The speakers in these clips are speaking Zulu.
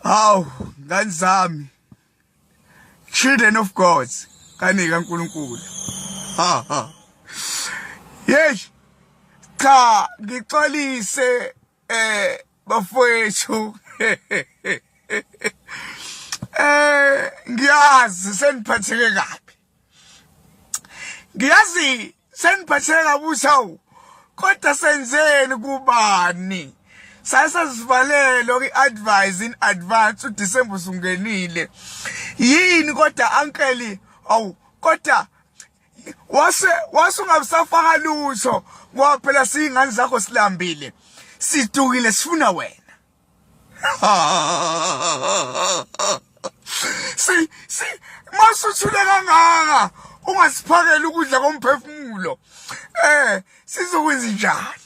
Hawu, ngani zami. Children of God, kanika uNkulunkulu. Yes. Cha, ngixolise bafowethu. Ngiyazi seniphatheke kabi. Ngiyazi seniphatheke kabusawu. Kodwa senzeni kubani? Sasivalelo advice in advance uDecember sungenile. Yini kodwa Ankel awu kodwa wasungabusafaka lutho ngoba phela singane zakho silambile. Sidukile sifuna wena. Masuthule kangaka ungasiphakela ukudla komphefumulo. Sizokwenza njani?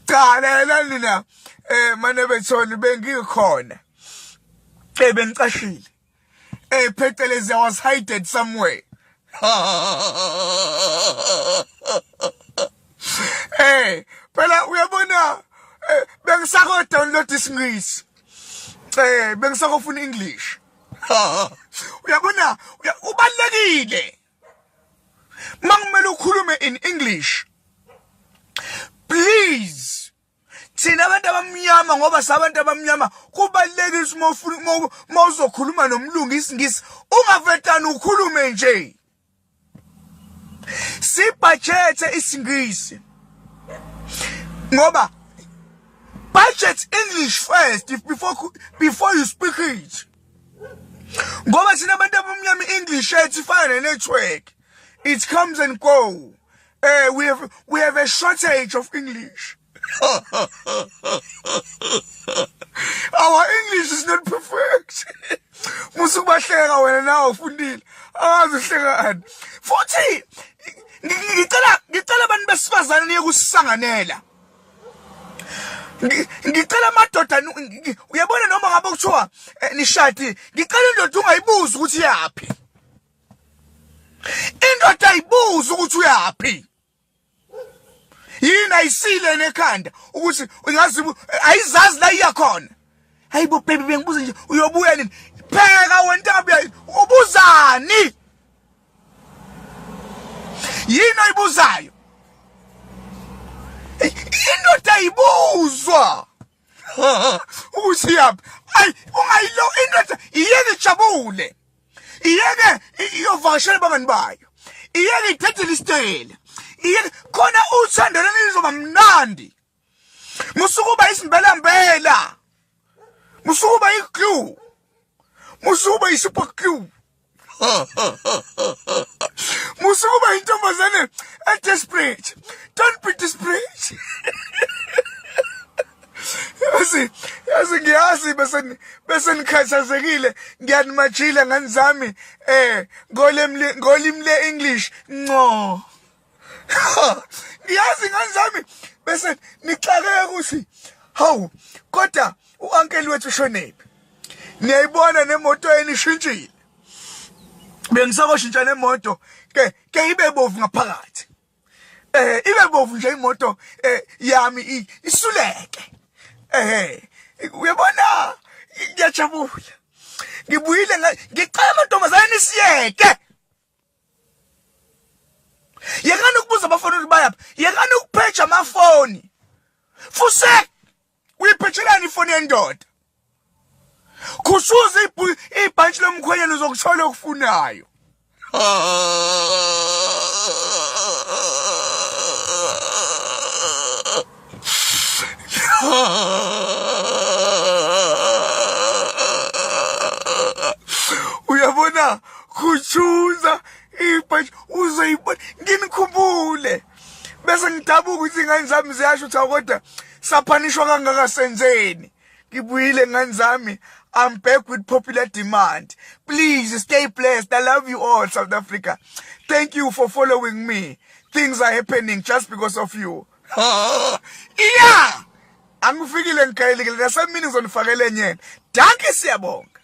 Cha la nina manebethoni bengikhona. Bengicashile. Phecelezi I was hidden somewhere. Phela uyabona bengisako download isingisi. Bengisakofuna English. Uyabona ubalekile. Mangimele ukhulume in English. Please. Thina abantu abamnyama ngoba sabantu abamnyama kubalekile mawuzokhuluma nomlungu isingisi ungavetana ukhulume nje. Sibudget isingisi. Ngoba budget English first before you speak it. Ngoba thina abantu abamnyama English ethi fine network. It comes and go. We have a shortage of English. Our English is not perfect. Musubahleka wena nawe ufundile. Awazihlekani. Futhi ngicela abantu besifazane niye kusisanganela. Ngicela amadoda uyabona noma ngabe kuthiwa nishadi ngicela indoda ungayibuza ukuthi yapi. Indoda ayibuza ukuthi uyapi. Yini ayisile nekhanda ukuthi ungazi ayizazi la iyakhona. Hayibo baby bengibuza nje uyobuya nini? Pheka wena ntabi ubuzani? Yini ayibuzayo? Indoda ayibuzwa. Ukuthi yapi? Ay ungayilo indoda iyeke jabule. Iyeke iyovashela bangani bayo. Iyeke ithethe listele. Iyeke khona uthando lenizoba mnandi. Musukuba isimbelambela. Musukuba iglue. Musukuba isupper glue. Musukuba intombazane desperate. Don't be desperate. Ngiyazi bese nikhathazekile ngiyanimajila ngani zami ngolimi le English no. Ngiyazi ngani zami bese nixakeke ukuthi hawu kodwa uAnkel wethu ushonephi. Niyayibona nemoto enishintshile. Bengisakoshintsha nemoto ke ibe bovu ngaphakathi. Ibe bovu nje imoto yami isuleke. Uyabona ngiyajabula. Ngibuyile ngicela amantombazane nisiyeke. Yekani ukubuza abafana ukuthi bayaphi. Yekani ukupheja amafoni. Fuse uyiphethelani ifoni yendoda. Khusuza ibhantshi lomkhwenyana uzokuthola okufunayo. Uyabona kuchuza ibhantshi uzoyibona nginikhumbule bese ngidabuka ukuthi ingane zami ziyasho ukuthi kodwa saphanishwa kangaka senzeni. Ngibuyile ngane zami. I'm back with popular demand. Please stay blessed. I love you all, South Africa. Thank you for following me. Things are happening just because of you. Yeah! Angifikile ngikayelekile nasemini ngizonifakela enyeni. Danke siyabonga.